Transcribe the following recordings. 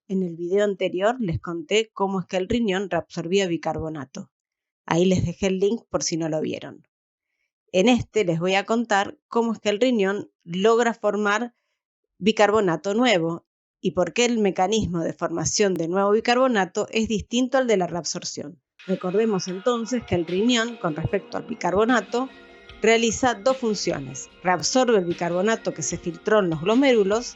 En el video anterior les conté cómo es que el riñón reabsorbía bicarbonato. Ahí les dejé el link por si no lo vieron. En este les voy a contar cómo es que el riñón logra formar bicarbonato nuevo y por qué el mecanismo de formación de nuevo bicarbonato es distinto al de la reabsorción. Recordemos entonces que el riñón, con respecto al bicarbonato, realiza dos funciones. Reabsorbe el bicarbonato que se filtró en los glomérulos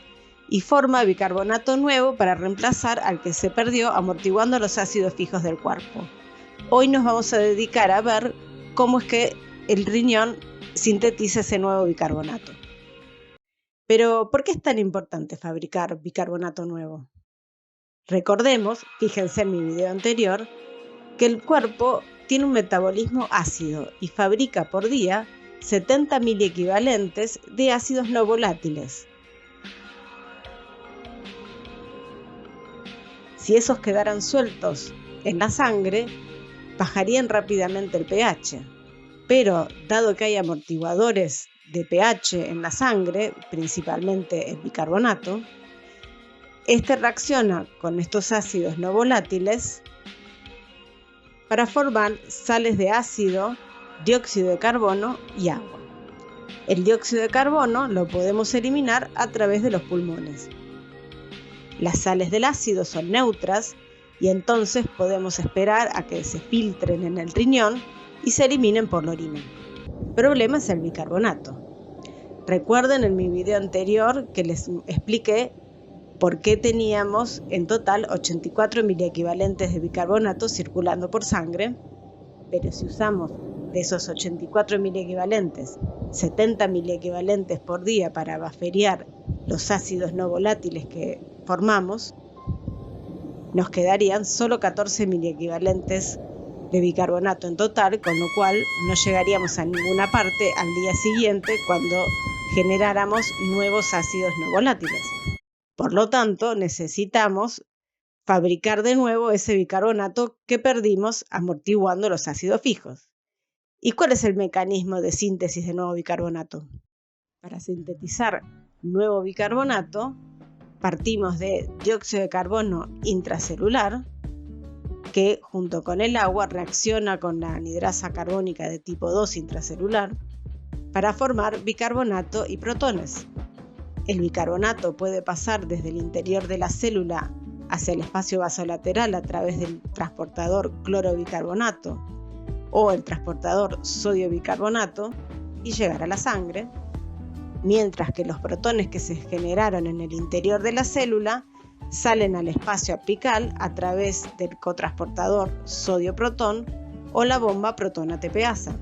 y forma bicarbonato nuevo para reemplazar al que se perdió, amortiguando los ácidos fijos del cuerpo. Hoy nos vamos a dedicar a ver cómo es que el riñón sintetiza ese nuevo bicarbonato. Pero, ¿por qué es tan importante fabricar bicarbonato nuevo? Recordemos, fíjense en mi video anterior, que el cuerpo tiene un metabolismo ácido y fabrica por día 70 miliequivalentes de ácidos no volátiles. Si esos quedaran sueltos en la sangre, bajarían rápidamente el pH. Pero, dado que hay amortiguadores de pH en la sangre, principalmente el bicarbonato, este reacciona con estos ácidos no volátiles para formar sales de ácido, dióxido de carbono y agua. El dióxido de carbono lo podemos eliminar a través de los pulmones. Las sales del ácido son neutras y entonces podemos esperar a que se filtren en el riñón y se eliminen por la orina. El problema es el bicarbonato. Recuerden en mi video anterior que les expliqué por qué teníamos en total 84 miliequivalentes de bicarbonato circulando por sangre, pero si usamos de esos 84 miliequivalentes, 70 miliequivalentes por día para bufferear los ácidos no volátiles que formamos, nos quedarían solo 14 miliequivalentes de bicarbonato en total, con lo cual no llegaríamos a ninguna parte al día siguiente cuando generáramos nuevos ácidos no volátiles. Por lo tanto, necesitamos fabricar de nuevo ese bicarbonato que perdimos amortiguando los ácidos fijos. ¿Y cuál es el mecanismo de síntesis de nuevo bicarbonato? Para sintetizar nuevo bicarbonato, partimos de dióxido de carbono intracelular, que junto con el agua reacciona con la anhidrasa carbónica de tipo 2 intracelular para formar bicarbonato y protones. El bicarbonato puede pasar desde el interior de la célula hacia el espacio vasolateral a través del transportador clorobicarbonato o el transportador sodio-bicarbonato y llegar a la sangre, mientras que los protones que se generaron en el interior de la célula salen al espacio apical a través del cotransportador sodio-protón o la bomba protón-ATPasa.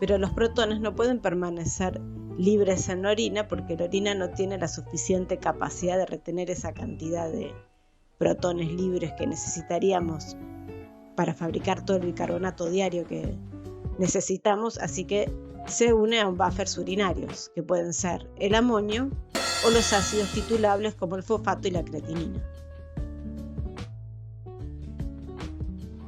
Pero los protones no pueden permanecer libres en la orina porque la orina no tiene la suficiente capacidad de retener esa cantidad de protones libres que necesitaríamos para fabricar todo el bicarbonato diario que necesitamos, así que se une a buffers urinarios, que pueden ser el amonio o los ácidos titulables como el fosfato y la creatinina.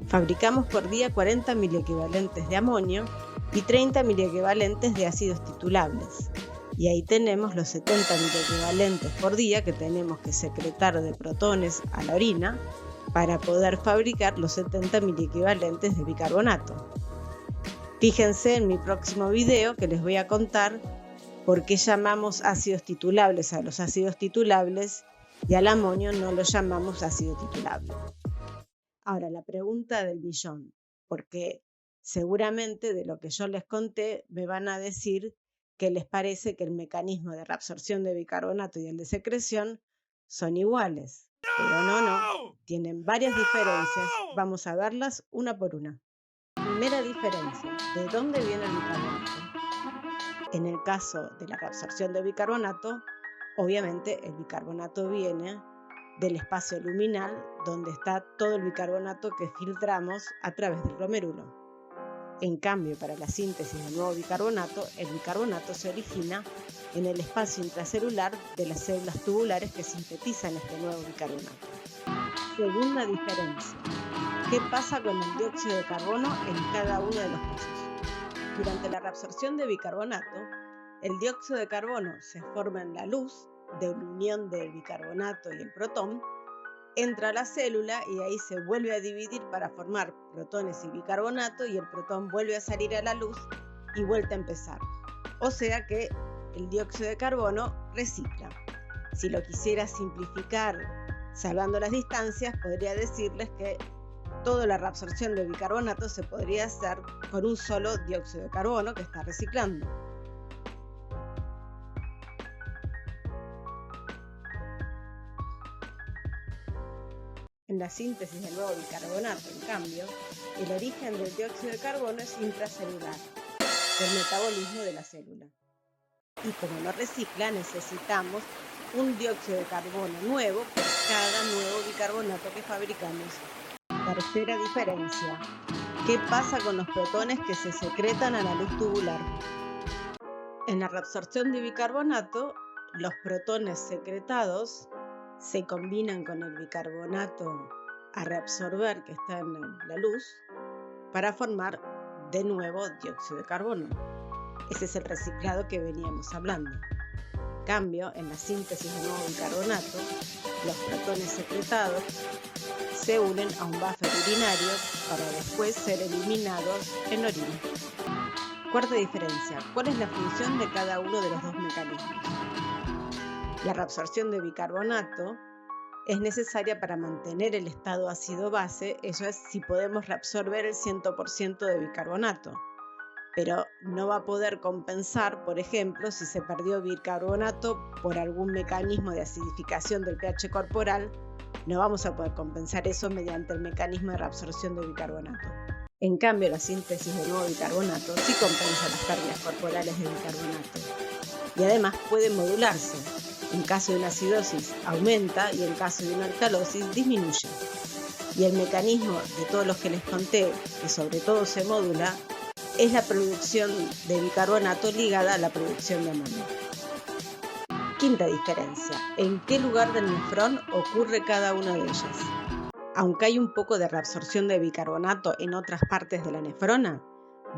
Fabricamos por día 40 miliequivalentes de amonio y 30 miliequivalentes de ácidos titulables. Y ahí tenemos los 70 miliequivalentes por día que tenemos que secretar de protones a la orina para poder fabricar los 70 miliequivalentes de bicarbonato. Fíjense en mi próximo video que les voy a contar por qué llamamos ácidos titulables a los ácidos titulables y al amonio no lo llamamos ácido titulable. Ahora, la pregunta del millón, porque seguramente de lo que yo les conté me van a decir que les parece que el mecanismo de reabsorción de bicarbonato y el de secreción son iguales. Pero no, tienen varias diferencias. Vamos a verlas una por una. Primera diferencia, ¿de dónde viene el bicarbonato? En el caso de la reabsorción de bicarbonato, obviamente el bicarbonato viene del espacio luminal donde está todo el bicarbonato que filtramos a través del glomérulo. En cambio, para la síntesis del nuevo bicarbonato, el bicarbonato se origina en el espacio intracelular de las células tubulares que sintetizan este nuevo bicarbonato. Segunda diferencia, ¿qué pasa con el dióxido de carbono en cada uno de los casos? Durante la reabsorción de bicarbonato, el dióxido de carbono se forma en la luz de la unión del bicarbonato y el protón entra a la célula y ahí se vuelve a dividir para formar protones y bicarbonato, y el protón vuelve a salir a la luz y vuelve a empezar. O sea que el dióxido de carbono recicla. Si lo quisiera simplificar salvando las distancias, podría decirles que toda la reabsorción de bicarbonato se podría hacer con un solo dióxido de carbono que está reciclando. En la síntesis del nuevo bicarbonato, en cambio, el origen del dióxido de carbono es intracelular, el metabolismo de la célula. Y como no recicla, necesitamos un dióxido de carbono nuevo por cada nuevo bicarbonato que fabricamos. Tercera diferencia. ¿Qué pasa con los protones que se secretan a la luz tubular? En la reabsorción de bicarbonato, los protones secretados se combinan con el bicarbonato a reabsorber que está en la luz para formar de nuevo dióxido de carbono. Ese es el reciclado que veníamos hablando. En cambio, en la síntesis de nuevo bicarbonato, los protones secretados se unen a un buffer urinario para después ser eliminados en orina. Cuarta diferencia. ¿Cuál es la función de cada uno de los dos mecanismos? La reabsorción de bicarbonato es necesaria para mantener el estado ácido-base, eso es, si podemos reabsorber el 100% de bicarbonato. Pero no va a poder compensar, por ejemplo, si se perdió bicarbonato por algún mecanismo de acidificación del pH corporal, no vamos a poder compensar eso mediante el mecanismo de reabsorción de bicarbonato. En cambio, la síntesis de nuevo bicarbonato sí compensa las pérdidas corporales de bicarbonato y además puede modularse. En caso de una acidosis aumenta y en caso de una alcalosis disminuye. Y el mecanismo de todos los que les conté, que sobre todo se modula, es la producción de bicarbonato ligada a la producción de amonio. Quinta diferencia. ¿En qué lugar del nefrón ocurre cada una de ellas? Aunque hay un poco de reabsorción de bicarbonato en otras partes de la nefrona,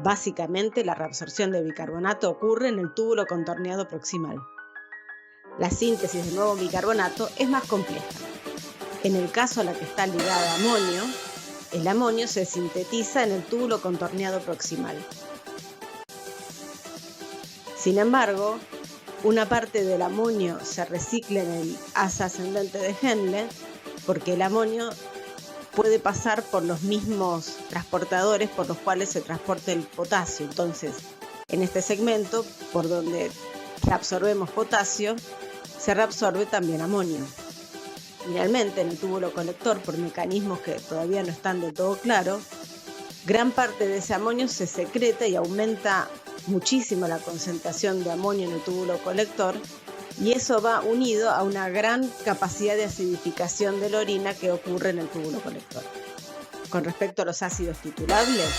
básicamente la reabsorción de bicarbonato ocurre en el túbulo contorneado proximal. La síntesis de nuevo bicarbonato es más compleja. En el caso a la que está ligada a amonio, el amonio se sintetiza en el túbulo contorneado proximal. Sin embargo, una parte del amonio se recicla en el asa ascendente de Henle porque el amonio puede pasar por los mismos transportadores por los cuales se transporta el potasio. Entonces, en este segmento, por donde reabsorbemos potasio, se reabsorbe también amonio. Finalmente, en el túbulo colector, por mecanismos que todavía no están del todo claros, gran parte de ese amonio se secreta y aumenta muchísimo la concentración de amonio en el túbulo colector, y eso va unido a una gran capacidad de acidificación de la orina que ocurre en el túbulo colector. Con respecto a los ácidos titulables,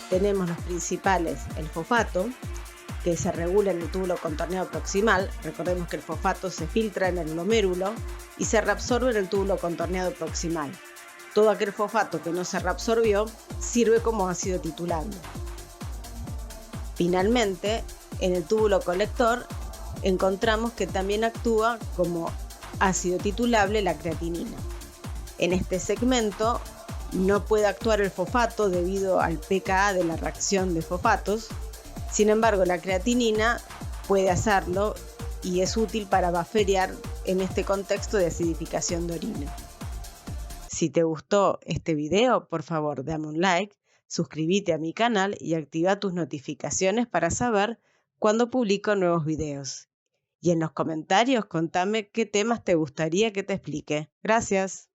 tenemos los principales: el fosfato, que se regula en el túbulo contorneado proximal. Recordemos que el fosfato se filtra en el glomérulo y se reabsorbe en el túbulo contorneado proximal. Todo aquel fosfato que no se reabsorbió sirve como ácido titulable. Finalmente, en el túbulo colector encontramos que también actúa como ácido titulable la creatinina. En este segmento no puede actuar el fosfato debido al pKa de la reacción de fosfatos. Sin embargo, la creatinina puede hacerlo y es útil para bufferear en este contexto de acidificación de orina. Si te gustó este video, por favor, dame un like, suscríbete a mi canal y activa tus notificaciones para saber cuando publico nuevos videos. Y en los comentarios contame qué temas te gustaría que te explique. Gracias.